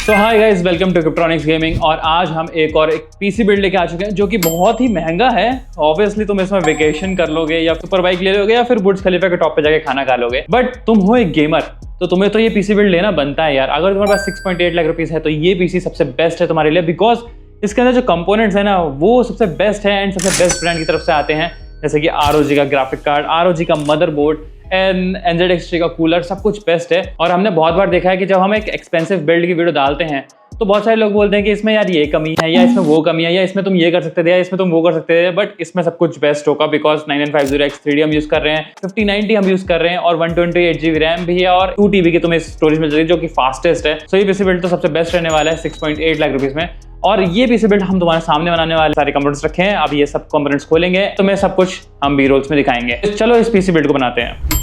So hi guys, welcome to Kryptonix gaming. और आज हम एक पीसी बिल्ड लेके आ चुके हैं जो कि बहुत ही महंगा है। ऑब्वियसली तुम इसमें वेकेशन कर लोगे या सुपर बाइक ले लोगे या फिर बुर्ज खलीफा के टॉप पे जाके खाना खा लोगे, बट तुम हो एक गेमर तो तुम्हें तो ये पीसी बिल्ड लेना बनता है यार। अगर तुम्हारे पास 6.8 लाख रुपीस है तो ये पीसी सबसे बेस्ट है तुम्हारे लिए, बिकॉज इसके अंदर जो कंपोनेंट्स है ना वो सबसे बेस्ट है एंड सबसे बेस्ट ब्रांड की तरफ से आते हैं, जैसे कि ROG का ग्राफिक कार्ड, ROG का मदरबोर्ड एंड NZXT का कूलर, सब कुछ बेस्ट है। और हमने बहुत बार देखा है कि जब हम एक एक्सपेंसिव बिल्ड की वीडियो डालते हैं तो बहुत सारे लोग बोलते हैं कि इसमें यार ये कमी है या इसमें वो कमी है या इसमें तुम ये कर सकते थे या इसमें तुम वो कर सकते थे, बट इसमें सब कुछ बेस्ट होगा बिकॉज 9950X3D हम यूज कर रहे हैं, 5090 हम यूज कर रहे हैं और 128GB रैम भी है और 2TB की तुम्हें स्टोरेज मिल जाएगी जो कि फास्टेस्ट है। सो ये पीसी बिल्ड तो सबसे बेस्ट रहने वाला है 6.8 लाख रुपीज में। और ये पीसी बिल्ड हम तुम्हारे सामने बनाने वाले सारे कंपोनेंट्स रखे हैं। अब ये सब कंपोनेंट्स खोलेंगे तो मैं सब कुछ हम बी रोल्स में दिखाएंगे। तो चलो इस पीसी बिल्ड को बनाते हैं।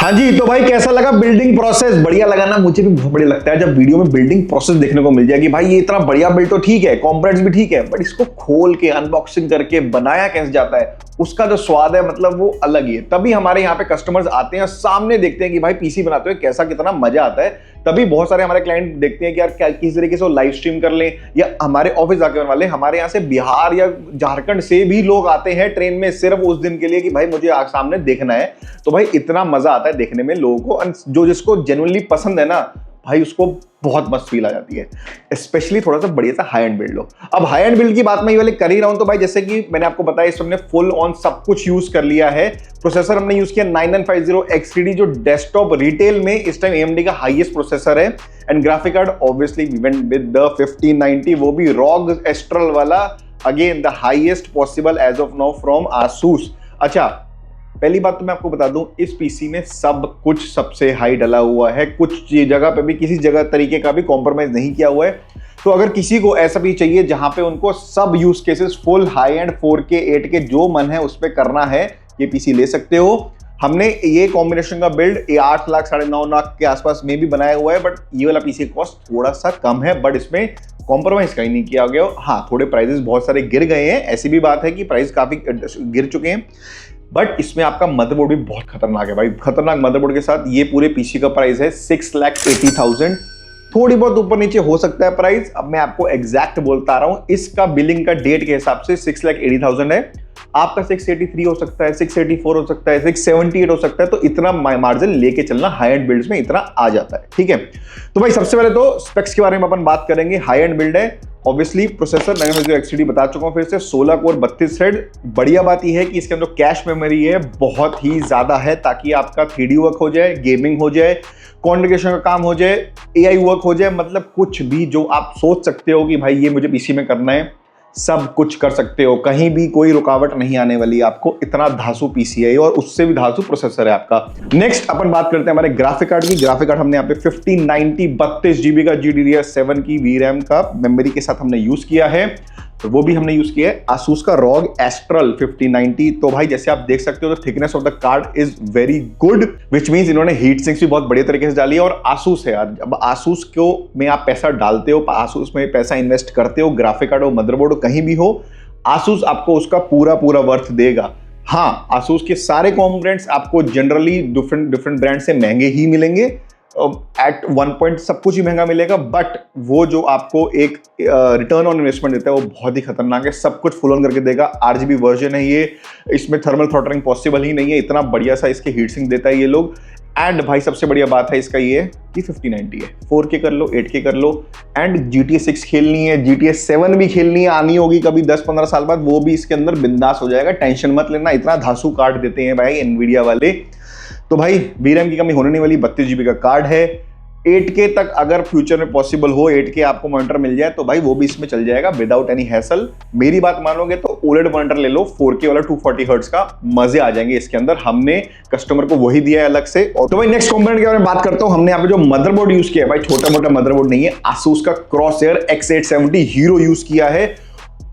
हाँ जी, तो भाई कैसा लगा बिल्डिंग प्रोसेस? बढ़िया लगा ना? मुझे भी बहुत बढ़िया लगता है जब वीडियो में बिल्डिंग प्रोसेस देखने को मिल जाए कि भाई ये इतना बढ़िया बिल्ड तो ठीक है, कंपोनेंट्स भी ठीक है, बट इसको खोल के अनबॉक्सिंग करके बनाया कैसे जाता है, उसका जो स्वाद है मतलब वो अलग ही है। तभी हमारे यहाँ पे कस्टमर्स आते हैं, सामने देखते हैं कि भाई पीसी बनाते हुए कैसा कितना मजा आता है। तभी बहुत सारे हमारे क्लाइंट देखते हैं कि यार किस तरीके से वो लाइव स्ट्रीम कर लें या हमारे ऑफिस आके बनवा लें। हमारे यहाँ से बिहार या झारखंड से भी लोग आते हैं ट्रेन में सिर्फ उस दिन के लिए कि भाई मुझे सामने देखना है। तो भाई इतना मजा आता है देखने में लोगों को, जो जिसको जेन्युइनली पसंद है ना भाई उसको बहुत मस्त फील आ जाती है। स्पेशली थोड़ा सा बढ़िया सा हाई एंड बिल्ड हो। अब हाई एंड बिल्ड की बात मैं ये वाले कर ही रहा हूं, तो भाई जैसे कि मैंने आपको बताया इस हमने फुल ऑन सब कुछ यूज कर लिया है। प्रोसेसर हमने यूज किया 9950 XTD जो डेस्कटॉप रिटेल में इस टाइम AMD का हाईएस्ट प्रोसेसर है। And graphic card obviously we went with the 1590, वो भी ROG Astral वाला, again the highest possible as of now from ASUS। अच्छा, पहली बात तो मैं आपको बता दूं, इस पीसी में सब कुछ सबसे हाई डला हुआ है, कुछ जगह पे भी किसी जगह तरीके का भी कॉम्प्रोमाइज नहीं किया हुआ है। तो अगर किसी को ऐसा भी चाहिए जहां पे उनको सब use cases full high and 4K 8K जो मन है उस पे करना है, ये पीसी ले सकते हो। हमने ये कॉम्बिनेशन का बिल्ड 8 लाख 9.5 लाख के आसपास में भी बनाया हुआ है, बट ये वाला पीसी कॉस्ट थोड़ा सा कम है, बट इसमें कॉम्प्रोमाइज कहीं नहीं किया गया। हाँ, थोड़े प्राइसेस बहुत सारे गिर गए हैं, ऐसी भी बात है कि प्राइस काफी गिर चुके हैं, बट इसमें आपका मदरबोर्ड भी बहुत खतरनाक है भाई। खतरनाक मदरबोर्ड के साथ ये पूरे पीसी का प्राइस है 6,80,000। थोड़ी बहुत ऊपर नीचे हो सकता है प्राइस, अब मैं आपको एग्जैक्ट बोलता आ रहा हूं। इसका बिलिंग का डेट के हिसाब से 6,80,000 है। आपका 683 हो सकता है, 684 हो सकता है, 678 हो सकता है। तो इतना मार्जिन लेके चलना, हाई एंड बिल्ड्स में इतना आ जाता है, ठीक है। तो भाई सबसे पहले तो स्पेक्स के बारे में अपन बात करेंगे। हाई एंड बिल्ड है, ऑब्वियसली प्रोसेसर 9950 XTD बता चुका हूं, फिर से 16 कोर 32 थ्रेड। बढ़िया बात यह है कि इसके अंदर कैश मेमोरी है बहुत ही ज्यादा है, ताकि आपका 3D वर्क हो जाए, गेमिंग हो जाए, कॉन्फ़िगरेशन का काम हो जाए, AI वर्क हो जाए, मतलब कुछ भी जो आप सोच सकते हो कि भाई ये मुझे पीसी में करना है, सब कुछ कर सकते हो। कहीं भी कोई रुकावट नहीं आने वाली आपको, इतना धांसू पीसी है और उससे भी धांसू प्रोसेसर है आपका। नेक्स्ट अपन बात करते हैं हमारे ग्राफिक कार्ड की। ग्राफिक कार्ड हमने यहाँ पे 1590 32 GB का GDDR7 की VRAM का मेमोरी के साथ हमने यूज किया है, तो वो भी हमने यूज किया है ASUS का ROG Astral 1590। तो भाई जैसे आप देख सकते हो, the thickness of the card is very good, which means इन्होंने हीट सिंक्स भी बहुत बढ़िया तरीके से डाली है। और ASUS है यार, अब ASUS को में आप पैसा डालते हो, ASUS में पैसा इन्वेस्ट करते हो, ग्राफिक कार्ड हो, मदरबोर्ड हो, कहीं भी हो, ASUS आपको उसका पूरा वर्थ देगा। हाँ, ASUS के सारे कंपोनेंट्स आपको जनरली डिफरेंट ब्रांड से महंगे ही मिलेंगे, एट वन पॉइंट सब कुछ ही महंगा मिलेगा, बट वो जो आपको एक रिटर्न ऑन इन्वेस्टमेंट देता है वो बहुत ही खतरनाक है। सब कुछ फुल ऑन करके देगा। RGB वर्जन है ये, इसमें थर्मल थ्रॉटलिंग पॉसिबल ही नहीं है, इतना बढ़िया सा इसके हीट सिंक देता है ये लोग। एंड भाई सबसे बढ़िया बात है इसका ये कि 1590 है, 4K कर लो, 8K कर लो। एंड GTA 6 खेलनी है, GTA 7 भी खेलनी है, आनी होगी कभी 10-15 साल बाद, वो भी इसके अंदर बिंदास हो जाएगा, टेंशन मत लेना। इतना धांसू कार्ड देते हैं भाई एनवीडिया वाले। तो भाई VRAM की कमी होने नहीं वाली, 32 GB का कार्ड है। 8K तक अगर फ्यूचर में पॉसिबल हो, 8K आपको मॉनिटर मिल जाए तो भाई वो भी इसमें चल जाएगा विदाउट एनी हैसल। मेरी बात मानोगे तो OLED मॉनिटर ले लो, 4K वाला 240 हर्ट्ज का, मजे आ जाएंगे इसके अंदर। हमने कस्टमर को वही दिया है अलग से। और तो भाई नेक्स्ट कंपोनेंट के बारे में बात करता हूं। हमने यहाँ पे जो मदरबोर्ड यूज किया है भाई, छोटा मोटा मदरबोर्ड नहीं है, ASUS का Crosshair X870 Hero यूज किया है।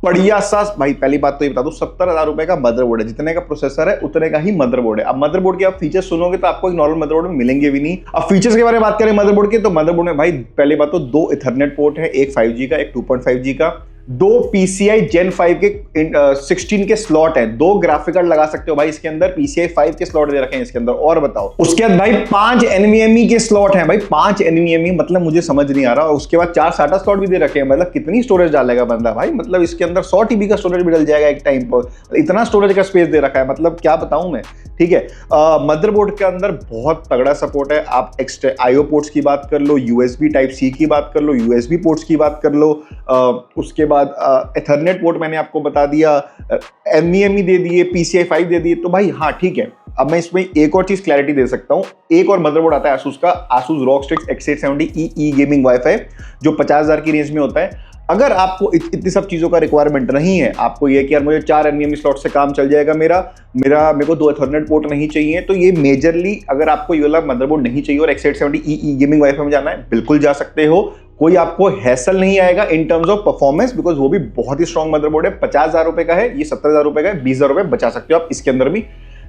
बढ़िया सा भाई, पहली बात तो ये बता दूं, 70,000 रुपए का मदरबोर्ड है, जितने का प्रोसेसर है उतने का ही मदरबोर्ड है। अब मदरबोर्ड के आप फीचर्स सुनोगे तो आपको एक नॉर्मल मदरबोर्ड में मिलेंगे भी नहीं। अब फीचर्स के बारे में बात करें मदरबोर्ड के, तो मदरबोर्ड में भाई पहली बात तो 2 इथरनेट पोर्ट है, एक 5G का, एक 2.5G का, 2 PCI Gen 5 के 16 के स्लॉट है, 2 ग्राफिक कार्ड लगा सकते हो भाई इसके अंदर, PCI 5 के स्लॉट दे रखे हैं इसके अंदर। और बताओ, उसके बाद भाई 5 NVMe के स्लॉट हैं भाई, 5 NVMe, मतलब मुझे समझ नहीं आ रहा। उसके बाद 4 SATA स्लॉट भी दे रखे हैं, मतलब कितनी स्टोरेज डालेगा बंदा भाई, मतलब इसके अंदर 100 TB का स्टोरेज भी डल जाएगा एक टाइम पर, इतना स्टोरेज का स्पेस दे रखा है, मतलब क्या बताऊं मैं, ठीक है। मदरबोर्ड के अंदर बहुत तगड़ा सपोर्ट है। आप एक्स्ट्रा IO पोर्ट्स की बात कर लो, USB Type-C की बात कर लो, USB पोर्ट्स की बात कर लो, उसके बाद एथरनेट पोर्ट मैंने आपको बता दिया, NVMe दे दिए, PCI 5 दे दिए। तो भाई हाँ ठीक है, अब मैं इसमें एक और चीज क्लैरिटी दे सकता हूं। एक और मदरबोर्ड आता है ASUS का, ASUS ROG Strix X870 gaming wifi, जो 50,000 की रेंज में होता है। अगर आपको इतनी सब चीजों का रिक्वायरमेंट नहीं है, आपको ये कि यार मुझे 4 NVMe स्लॉट से काम चल जाएगा मेरे को 2 एथरनेट पोर्ट नहीं चाहिए, तो ये मेजरली अगर आपको ये वाला मदरबोर्ड नहीं चाहिए और X870 गेमिंग वाईफाई में जाना है, बिल्कुल जा सकते हो। कोई आपको हैसल नहीं आएगा in terms of performance, because वो भी बहुत ही स्ट्रॉन्ग मदरबोर्ड है। 50,000 रुपए का है, ये 70,000 रुपए का है, 20,000 रुपए बचा सकते हो आप इसके अंदर भी।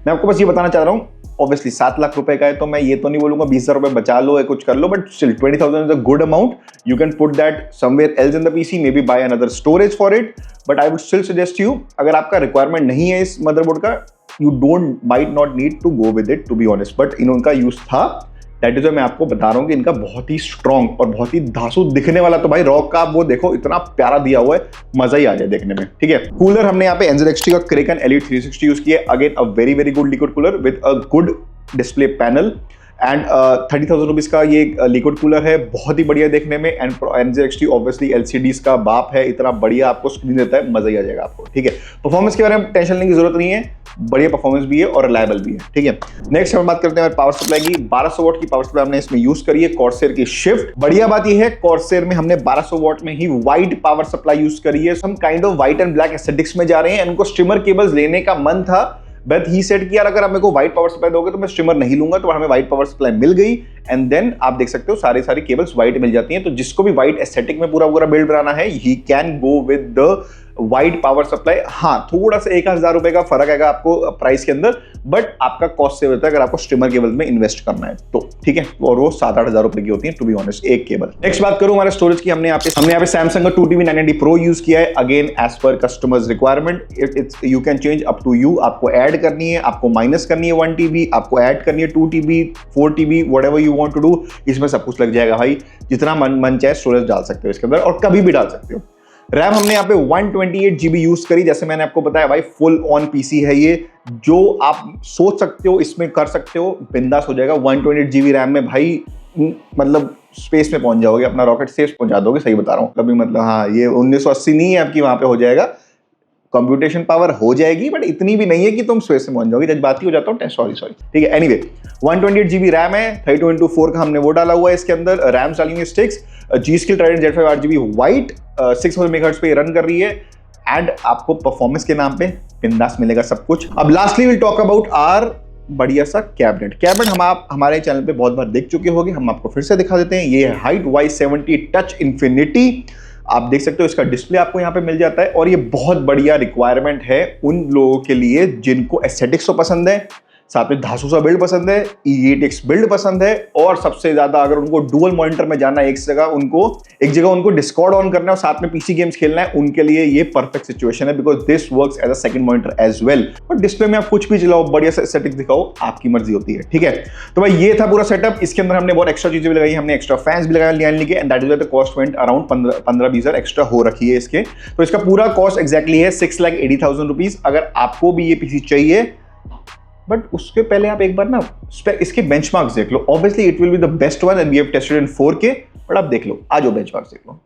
मैं आपको बस ये बताना चाह रहा हूँ, ऑब्वियसली 7 लाख रुपए का है तो मैं ये तो नहीं बोलूंगा 20,000 रुपए बचा लो या कुछ कर लो, but still 20,000 is a good amount. You can put that somewhere else in the PC, maybe buy another storage for it, but I would still suggest you, अगर आपका रिक्वायरमेंट नहीं है इस मदरबोर्ड का, you don't might not need to go with it to be honest. But इनका use था, that is मैं आपको बता रहा हूँ कि इनका बहुत ही स्ट्रॉन्ग और बहुत ही धांसू दिखने वाला, तो भाई रॉक का आप वो देखो इतना प्यारा दिया हुआ है, मजा ही आ जाए देखने में. ठीक है, कूलर हमने यहाँ पे NZXT का Kraken Elite 360 यूज किया, again a very very good liquid cooler with a good display panel and 30,000 rupees का ये लिक्विड कूलर है, बहुत ही बढ़िया देखने में. एंड NZXT ऑब्वियसली LCDs का बाप है, इतना बढ़िया आपको स्क्रीन देता है, मजा ही आ जाएगा आपको. ठीक है, परफॉर्मेंस के बारे में टेंशन लेने की जरूरत नहीं है, बढ़िया परफॉर्मेंस भी है और रिलायबल भी है. ठीक है, नेक्स्ट हम बात करते हैं पावर सप्लाई की. 1200 वॉट की पावर सप्लाई हमने इसमें यूज करी है, कॉर्सेर की शिफ्ट. बढ़िया बात यह है, कॉर्सेर में हमने 1200 वॉट में ही वाइड पावर सप्लाई यूज करी है. हम kind of white and black aesthetics में जा रहे हैं. उनको स्ट्रिमर केबल्स लेने का मन था, बट ही सेट किया अगर आप मेरे को व्हाइट पावर सप्लाई दोगे तो मैं स्ट्रिमर नहीं लूंगा, तो हमें व्हाइट पावर सप्लाई मिल गई. एंड देन आप देख सकते हो सारी केबल्स व्हाइट मिल जाती हैं. तो जिसको भी व्हाइट एस्थेटिक में पूरा बिल्ड बनाना है, he can go with the wide power supply. हाँ, थोड़ा सा 1,000 रुपए का फर्क आएगा आपको प्राइस के अंदर, बट आपका कॉस्ट सेव होता है अगर आपको स्ट्रिमर केबल में इन्वेस्ट करना है तो. ठीक है, और वो 7-8 हजार रुपए की होती है टू बी ऑनेस्ट एक केबल. नेक्स्ट बात करूं हमारे स्टोरेज की, हमने यहाँ पे सैमसंग का 2TB 990 Pro यूज किया है. अगेन एज पर customers requirement, it's you can change up to you. आपको ऐड करनी है, आपको माइनस करनी है 1TB, आपको ऐड करनी है 2TB 4TB, whatever you want to do, इसमें सब कुछ लग जाएगा भाई. जितना मन चाहे स्टोरेज डाल सकते हो इसके अंदर और कभी भी डाल सकते हो. रैम हमने यहाँ पे 128GB यूज करी, जैसे मैंने आपको बताया भाई फुल ऑन पीसी है ये, जो आप सोच सकते हो इसमें कर सकते हो, बिंदास हो जाएगा. 128GB रैम में भाई मतलब स्पेस में पहुंच जाओगे, अपना रॉकेट सेफ पहुंचा दोगे, सही बता रहा हूँ. कभी मतलब हाँ, ये 1980 नहीं है आपकी, वहां पे हो जाएगा, कंप्यूटेशन पावर हो जाएगी, बट इतनी भी नहीं है कि तुम स्पेस से पहुंच जाओगे. जज्बाती हो जाता हूँ, सॉरी. ठीक है, एनीवे 128GB रैम है, 32x4 का हमने वो डाला हुआ है इसके अंदर. रैम डाली हुई sticks, G-Skill Trident Z5 8GB white, 600 megahertz पे रन कर रही है. एंड आपको परफॉर्मेंस के नाम पे बिंदास मिलेगा सब कुछ. अब lastly will talk about our बढ़िया सा कैबिनेट हम आप हमारे चैनल पे बहुत बार देख चुके होंगे, हम आपको फिर से दिखा देते हैं. ये है हाइट Y70 टच इन्फिनिटी. आप देख सकते हो इसका डिस्प्ले आपको यहाँ पे मिल जाता है, और ये बहुत बढ़िया रिक्वायरमेंट है उन लोगों के लिए जिनको एस्थेटिक्स तो पसंद है, साथ में धांसू सा बिल्ड पसंद है, EATX बिल्ड पसंद है, और सबसे ज्यादा अगर उनको डुअल मॉनिटर में जाना है, एक जगह उनको डिस्कॉर्ड ऑन करना है और साथ में PC गेम्स खेलना है, उनके लिए ये परफेक्ट सिचुएशन है, because this works as a second monitor as well. और डिस्प्ले में आप कुछ भी चलाओ, बढ़िया सा एस्थेटिक्स दिखाओ, आपकी मर्जी होती है. ठीक है, तो भाई ये था पूरा सेटअप. इसके अंदर हमने बहुत एक्स्ट्रा चीजें भी लगाई, हमने एक्स्ट्रा फैंस भी लगाए लियान के, and that is the cost went around 15-20 हजार एक्स्ट्रा हो रखी है इसके. तो इसका पूरा कॉस्ट एक्जैक्टली है 6,80,000 रुपीज. अगर आपको भी ये पीसी चाहिए, बट उसके पहले आप एक बार ना इसके बेंचमार्क्स देख लो. Obviously it will be the best one and we have tested in 4K, but आप देख लो, आ जाओ बेंचमार्क्स देख लो.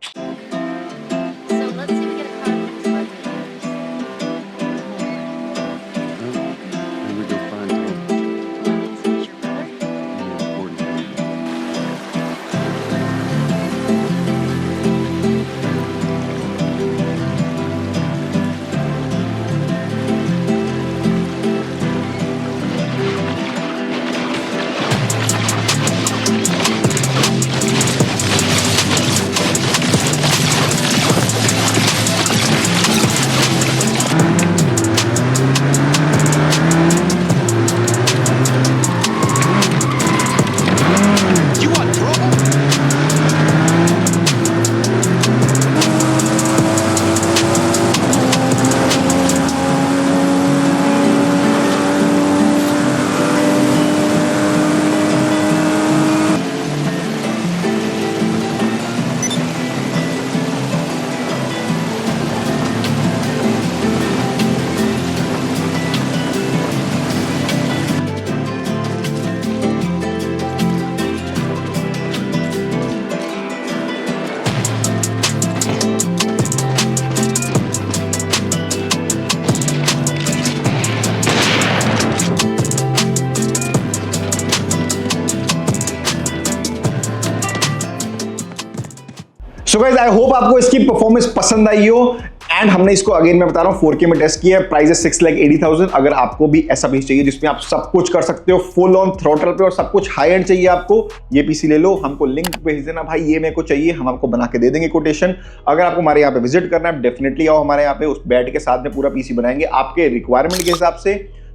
सो गाइस आई होप आपको इसकी परफॉर्मेंस पसंद आई हो. एंड हमने इसको अगेन मैं बता रहा हूँ 4K में टेस्ट किया है. प्राइस है 6,80,000. अगर आपको भी ऐसा पीसी चाहिए जिसमें आप सब कुछ कर सकते हो फुल ऑन थ्रॉटल पे और सब कुछ हाई एंड चाहिए आपको, ये पीसी ले लो. हमको लिंक भेज देना भाई, ये मेरे को चाहिए, हम आपको बना के दे देंगे कोटेशन. अगर आपको हमारे यहाँ पे विजिट करना है, डेफिनेटली आओ हमारे यहाँ पे, उस बेड के साथ में पूरा पीसी बनाएंगे आपके रिक्वायरमेंट के हिसाब से.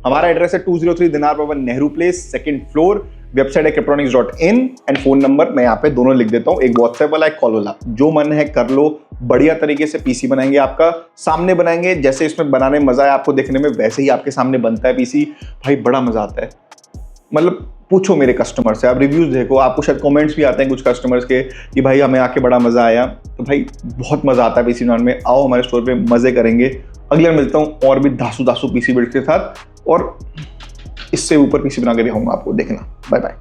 हमारा एड्रेस है 203 दिनार भवन, Nehru place, second floor. Website है cryptonics.in एंड फोन नंबर मैं यहाँ पे दोनों लिख देता हूँ, एक व्हाट्सएप वाला, एक कॉल वाला। जो मन है कर लो, बढ़िया तरीके से पीसी बनाएंगे, आपका सामने बनाएंगे। जैसे इसमें बनाने में मजा है आपको देखने में, वैसे ही आपके सामने बनता है पीसी। भाई बड़ा मजा आता है, मतलब पूछो मेरे कस्टमर से, आप रिव्यूज देखो, आपको शायद कमेंट्स भी आते हैं कुछ कस्टमर्स के कि भाई हमें आके बड़ा मजा आया। तो भाई बहुत मजा आता है पीसी बनाने में, आओ हमारे स्टोर पे, मजे करेंगे। अगले मिलता हूँ और भी धासु पीसी बिल्ड के साथ, और इससे ऊपर पीसी बना के दिखाऊंगा आपको, देखना। Bye bye.